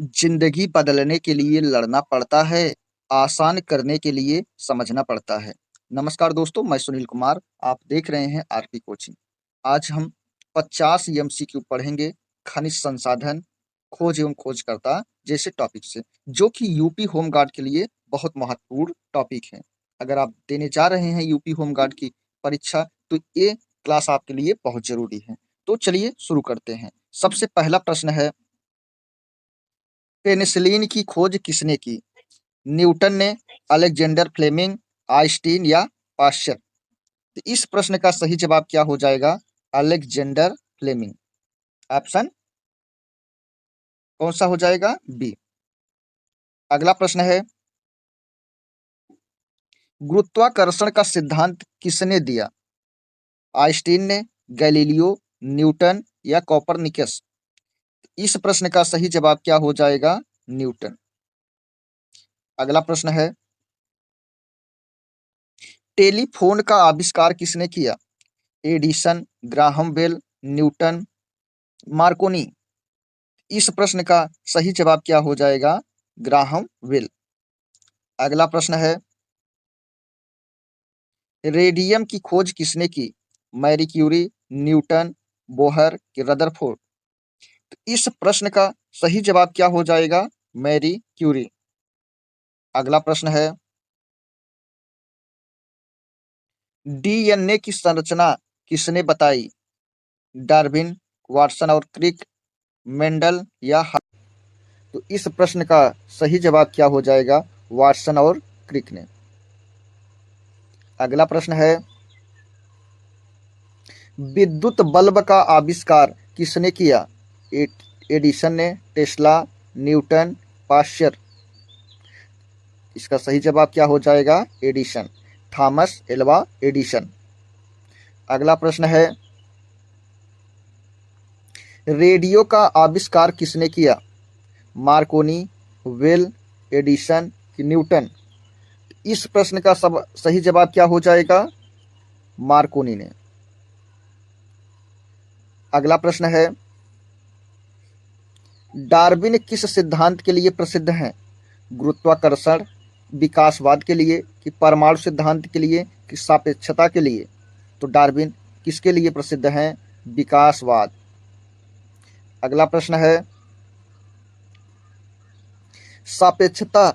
जिंदगी बदलने के लिए लड़ना पड़ता है, आसान करने के लिए समझना पड़ता है। नमस्कार दोस्तों, मैं सुनील कुमार, आप देख रहे हैं आरपी कोचिंग। आज हम 50 एमसीक्यू पढ़ेंगे खनिज संसाधन, खोज एवं खोजकर्ता जैसे टॉपिक से, जो कि यूपी होमगार्ड के लिए बहुत महत्वपूर्ण टॉपिक है। अगर आप देने जा रहे हैं यूपी होमगार्ड की परीक्षा, तो ये क्लास आपके लिए बहुत जरूरी है। तो चलिए शुरू करते हैं। सबसे पहला प्रश्न है, पेनिसिलिन की खोज किसने की? न्यूटन ने, अलेक्जेंडर फ्लेमिंग, आइंस्टीन या पाश्चर? तो इस प्रश्न का सही जवाब क्या हो जाएगा? Alexander Fleming. ऑप्शन कौन सा हो जाएगा? बी। अगला प्रश्न है, गुरुत्वाकर्षण का सिद्धांत किसने दिया? आइंस्टीन ने, गैलीलियो, न्यूटन या कोपरनिकस? इस प्रश्न का सही जवाब क्या हो जाएगा? न्यूटन। अगला प्रश्न है, टेलीफोन का आविष्कार किसने किया? Edison, Graham Bell, Newton, Marconi? इस प्रश्न का सही जवाब क्या हो जाएगा? Graham Bell. अगला प्रश्न है, रेडियम की खोज किसने की? मैरी क्यूरी, न्यूटन, बोहर कि रदरफोर्ड? तो इस प्रश्न का सही जवाब क्या हो जाएगा? Marie Curie. अगला प्रश्न है, डीएनए की संरचना किसने बताई? डार्विन, वाटसन और क्रिक, मेंडल या तो इस प्रश्न का सही जवाब क्या हो जाएगा? वाटसन और क्रिक ने। अगला प्रश्न है, विद्युत बल्ब का आविष्कार किसने किया? एडिसन ने, टेस्ला, न्यूटन, पाश्चर? इसका सही जवाब क्या हो जाएगा? Edison, Thomas Alva Edison. अगला प्रश्न है, रेडियो का आविष्कार किसने किया? मार्कोनी, वेल, एडिसन कि न्यूटन? इस प्रश्न का सब सही जवाब क्या हो जाएगा? मार्कोनी ने। अगला प्रश्न है, डार्विन किस सिद्धांत के लिए प्रसिद्ध हैं? गुरुत्वाकर्षण, विकासवाद के लिए कि परमाणु सिद्धांत के लिए कि सापेक्षता के लिए? तो डार्विन किसके लिए प्रसिद्ध हैं? विकासवाद। अगला प्रश्न है, सापेक्षता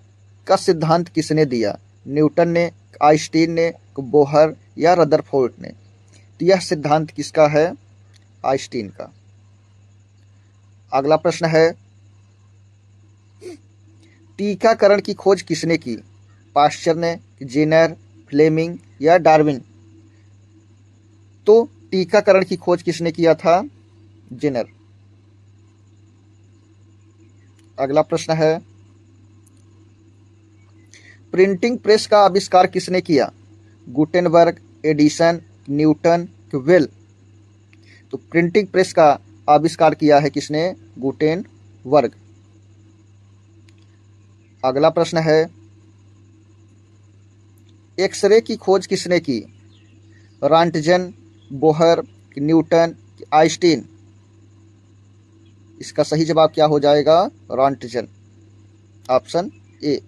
का सिद्धांत किसने दिया? न्यूटन ने, आइंस्टीन ने, बोहर या रदरफोर्ड ने? तो यह सिद्धांत किसका है? आइंस्टीन का। अगला प्रश्न है, टीकाकरण की खोज किसने की? पाश्चर ने, जेनर, फ्लेमिंग या डार्विन? तो टीकाकरण की खोज किसने किया था? जेनर। अगला प्रश्न है, प्रिंटिंग प्रेस का आविष्कार किसने किया? Gutenberg, Edison, Newton, well? तो प्रिंटिंग प्रेस का आविष्कार किया है किसने? गुटेनबर्ग। अगला प्रश्न है, एक्सरे की खोज किसने की? Röntgen, Bohr, Newton, Einstein? इसका सही जवाब क्या हो जाएगा? Röntgen, option A.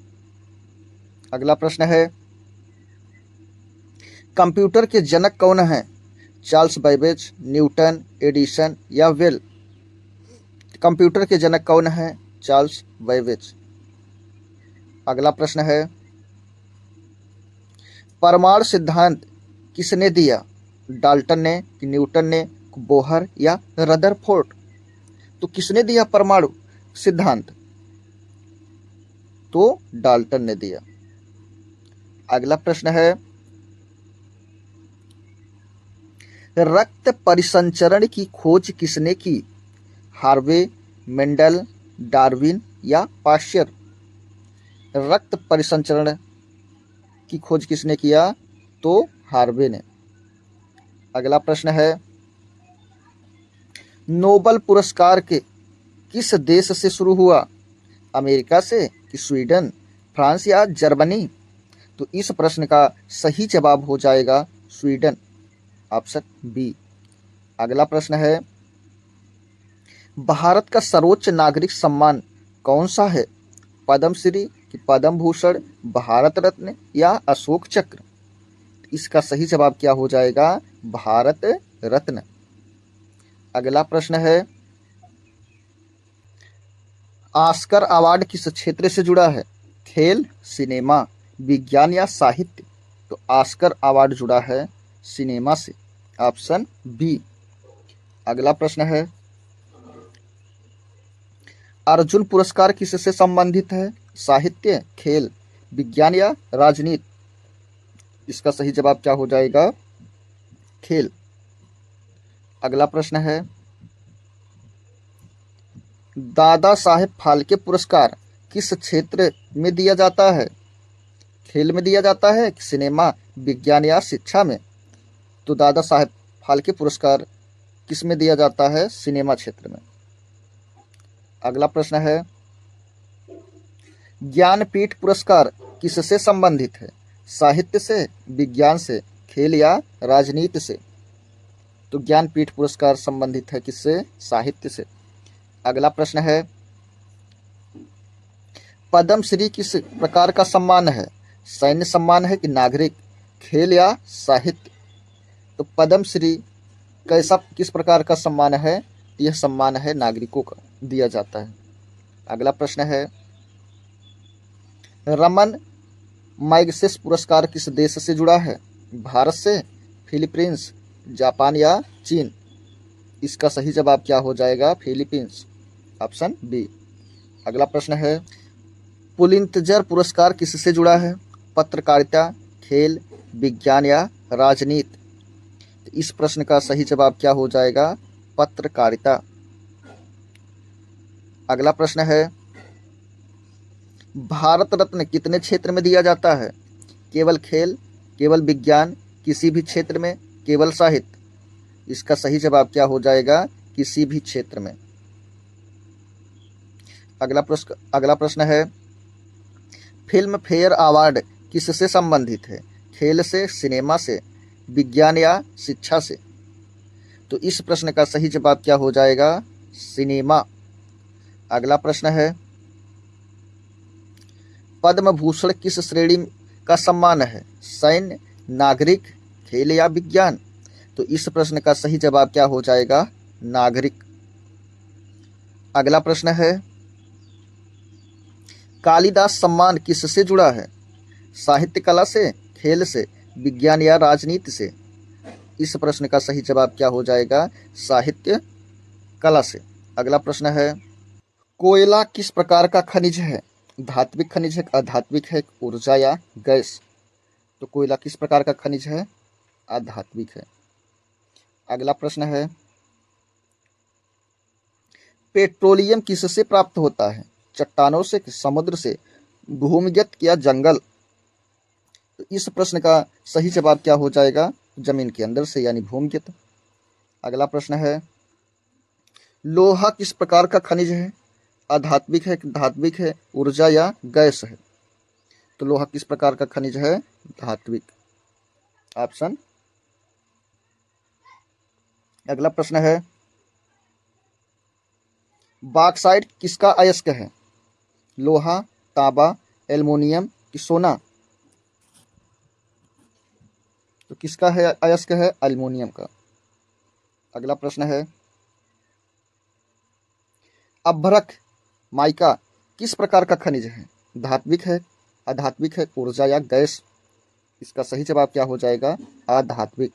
अगला प्रश्न है, कंप्यूटर के जनक कौन हैं? चार्ल्स बैबेज, न्यूटन, एडिसन या वेल? कंप्यूटर के जनक कौन हैं? Charles Babbage. अगला प्रश्न है, परमाणु सिद्धांत किसने दिया? डाल्टन ने, न्यूटन ने, बोहर या रदरफोर्ड? तो किसने दिया परमाणु सिद्धांत? तो डाल्टन ने दिया। अगला प्रश्न है, रक्त परिसंचरण की खोज किसने की? हार्वे, मेंडल, डार्विन या पाश्चर? रक्त परिसंचरण की खोज किसने किया? तो हार्वे ने। अगला प्रश्न है, नोबेल पुरस्कार के किस देश से शुरू हुआ? अमेरिका से कि स्वीडन, फ्रांस या जर्मनी? तो इस प्रश्न का सही जवाब हो जाएगा स्वीडन, ऑप्शन बी। अगला प्रश्न है, भारत का सर्वोच्च नागरिक सम्मान कौन सा है? पद्म श्री कि पद्म भूषण, भारत रत्न या अशोक चक्र? इसका सही जवाब क्या हो जाएगा? भारत रत्न। अगला प्रश्न है, ऑस्कर अवार्ड किस क्षेत्र से जुड़ा है? खेल, सिनेमा, विज्ञान या साहित्य? तो ऑस्कर अवार्ड जुड़ा है सिनेमा से, ऑप्शन बी। अगला प्रश्न है, अर्जुन पुरस्कार किससे संबंधित है? साहित्य, खेल, विज्ञान या राजनीति? इसका सही जवाब क्या हो जाएगा? खेल। अगला प्रश्न है, दादा साहेब फाल्के पुरस्कार किस क्षेत्र में दिया जाता है? खेल में दिया जाता है, सिनेमा, विज्ञान या शिक्षा में? तो दादा साहेब फाल्के पुरस्कार किस में दिया जाता है? सिनेमा क्षेत्र में। अगला प्रश्न है, ज्ञानपीठ पुरस्कार किससे संबंधित है? साहित्य से, विज्ञान से, खेल या राजनीति से? तो ज्ञानपीठ पुरस्कार संबंधित है किससे? साहित्य से। अगला प्रश्न है, पद्म श्री किस प्रकार का सम्मान है? सैन्य सम्मान है कि नागरिक, खेल या साहित्य? तो पद्म श्री कैसा, किस प्रकार का सम्मान है? यह सम्मान है नागरिकों का दिया जाता है। अगला प्रश्न है, रमन मैगसेस पुरस्कार किस देश से जुड़ा है? भारत से, फिलीपींस, जापान या चीन? इसका सही जवाब क्या हो जाएगा? Philippines, option B. अगला प्रश्न है, पुलित्जर पुरस्कार किससे जुड़ा है? पत्रकारिता, खेल, विज्ञान या राजनीति? इस प्रश्न का सही जवाब क्या हो जाएगा? पत्रकारिता। अगला प्रश्न है, भारत रत्न कितने क्षेत्र में दिया जाता है? केवल खेल, केवल विज्ञान, किसी भी क्षेत्र में, केवल साहित्य? इसका सही जवाब क्या हो जाएगा? किसी भी क्षेत्र में। अगला प्रश्न है, फिल्म फेयर अवार्ड किससे संबंधित है? खेल से, सिनेमा से, विज्ञान या शिक्षा से? तो इस प्रश्न का सही जवाब क्या हो जाएगा? सिनेमा। अगला प्रश्न है, पद्म भूषण किस श्रेणी का सम्मान है? सैन्य, नागरिक, खेल या विज्ञान? तो इस प्रश्न का सही जवाब क्या हो जाएगा? नागरिक। अगला प्रश्न है, कालिदास सम्मान किससे जुड़ा है? साहित्य कला से, खेल से, विज्ञान या राजनीति से? इस प्रश्न का सही जवाब क्या हो जाएगा? साहित्य कला से। अगला प्रश्न है, कोयला किस प्रकार का खनिज है? धात्विक खनिज है, अधात्विक है, ऊर्जा या गैस? तो कोयला किस प्रकार का खनिज है? अधात्विक है। अगला प्रश्न है, पेट्रोलियम किससे प्राप्त होता है? चट्टानों से, समुद्र से, भूमिगत या जंगल? तो इस प्रश्न का सही जवाब क्या हो जाएगा? जमीन के अंदर से, यानी भूमिगत। अगला प्रश्न है, लोहा किस प्रकार का खनिज है? अधात्विक है, धात्विक है, ऊर्जा या गैस है? तो लोहा किस प्रकार का खनिज है? धात्विक, ऑप्शन। अगला प्रश्न है, बॉक्साइट किसका अयस्क है? लोहा, तांबा, एल्युमिनियम कि सोना? तो किसका है अयस्क है? एल्युमिनियम का। अगला प्रश्न है, अभ्रक माइका किस प्रकार का खनिज है? धात्विक है, अधात्विक है, ऊर्जा या गैस? इसका सही जवाब क्या हो जाएगा? अधात्विक।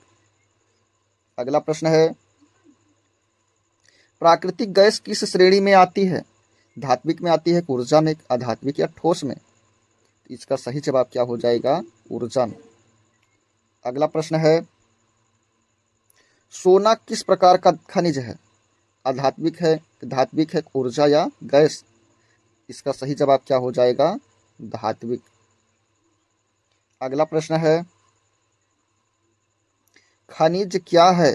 अगला प्रश्न है, प्राकृतिक गैस किस श्रेणी में आती है? धात्विक में आती है, ऊर्जा में, अधात्विक या ठोस में? इसका सही जवाब क्या हो जाएगा? ऊर्जा में। अगला प्रश्न है, सोना किस प्रकार का खनिज है? अधात्विक है, धात्विक है, ऊर्जा या गैस? इसका सही जवाब क्या हो जाएगा? धात्विक। अगला प्रश्न है, खनिज क्या है?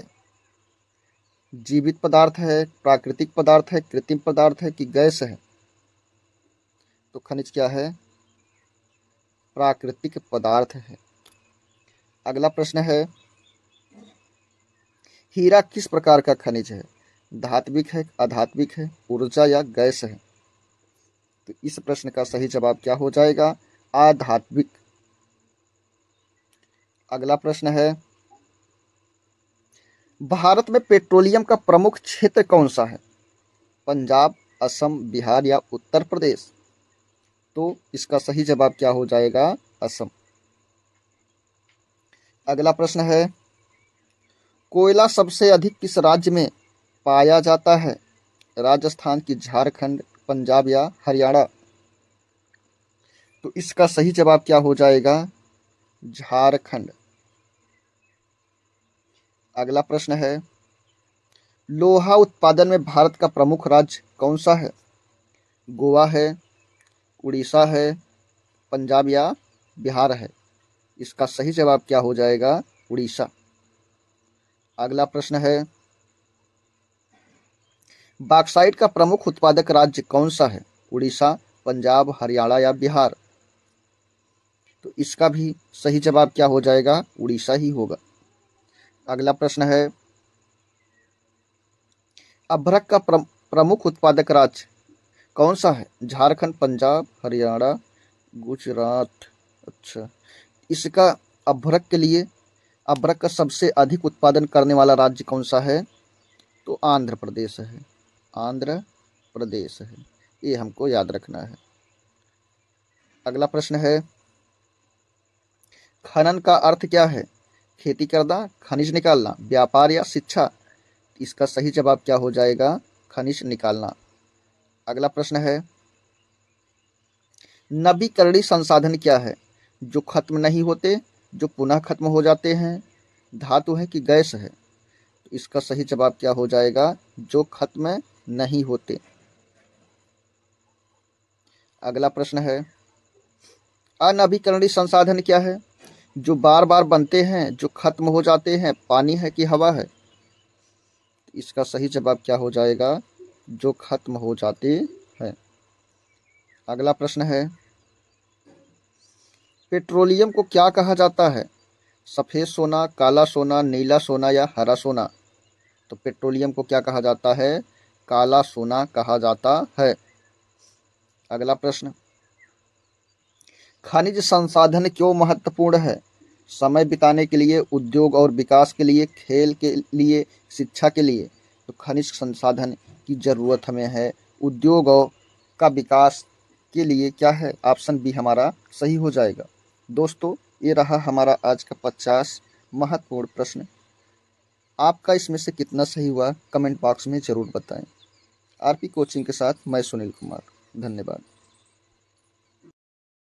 जीवित पदार्थ है, प्राकृतिक पदार्थ है, कृत्रिम पदार्थ है कि गैस है? तो खनिज क्या है? प्राकृतिक पदार्थ है। अगला प्रश्न है, हीरा किस प्रकार का खनिज है? धात्विक है, अधात्विक है, ऊर्जा या गैस है? तो इस प्रश्न का सही जवाब क्या हो जाएगा? आध्यात्मिक। अगला प्रश्न है, भारत में पेट्रोलियम का प्रमुख क्षेत्र कौन सा है? पंजाब, असम, बिहार या उत्तर प्रदेश? तो इसका सही जवाब क्या हो जाएगा? असम। अगला प्रश्न है, कोयला सबसे अधिक किस राज्य में पाया जाता है? राजस्थान की, झारखंड, पंजाब या हरियाणा? तो इसका सही जवाब क्या हो जाएगा? झारखंड। अगला प्रश्न है, लोहा उत्पादन में भारत का प्रमुख राज्य कौन सा है? गोवा है, उड़ीसा है, पंजाब या बिहार है? इसका सही जवाब क्या हो जाएगा? उड़ीसा। अगला प्रश्न है, बॉक्साइट का प्रमुख उत्पादक राज्य कौन सा है? उड़ीसा, पंजाब, हरियाणा या बिहार? तो इसका भी सही जवाब क्या हो जाएगा? उड़ीसा ही होगा। अगला प्रश्न है, अभ्रक का प्रमुख उत्पादक राज्य कौन सा है? झारखंड, पंजाब, हरियाणा, गुजरात? अच्छा, इसका अभ्रक के लिए, अभ्रक का सबसे अधिक उत्पादन करने वाला राज्य कौन सा है? तो आंध्र प्रदेश है। आंध्र प्रदेश है, ये हमको याद रखना है। अगला प्रश्न है, खनन का अर्थ क्या है? खेती करना, खनिज निकालना, व्यापार या शिक्षा? इसका सही जवाब क्या हो जाएगा? खनिज निकालना। अगला प्रश्न है, नवीकरणीय संसाधन क्या है? जो खत्म नहीं होते, जो पुनः खत्म हो जाते हैं, धातु है कि गैस है? तो इसका सही जवाब क्या हो जाएगा? जो खत्म नहीं होते। अगला प्रश्न है, अनवीकरणीय संसाधन क्या है? जो बार बार बनते हैं, जो खत्म हो जाते हैं, पानी है कि हवा है? इसका सही जवाब क्या हो जाएगा? जो खत्म हो जाते हैं। अगला प्रश्न है, पेट्रोलियम को क्या कहा जाता है? सफ़ेद सोना, काला सोना, नीला सोना या हरा सोना? तो पेट्रोलियम को क्या कहा जाता है? काला सोना कहा जाता है। अगला प्रश्न, खनिज संसाधन क्यों महत्वपूर्ण है? समय बिताने के लिए, उद्योग और विकास के लिए, खेल के लिए, शिक्षा के लिए? तो खनिज संसाधन की ज़रूरत हमें है उद्योग और का विकास के लिए। क्या है? ऑप्शन बी हमारा सही हो जाएगा। दोस्तों, ये रहा हमारा आज का 50 महत्वपूर्ण प्रश्न। आपका इसमें से कितना सही हुआ कमेंट बॉक्स में ज़रूर बताएं। आरपी कोचिंग के साथ मैं सुनील कुमार। धन्यवाद।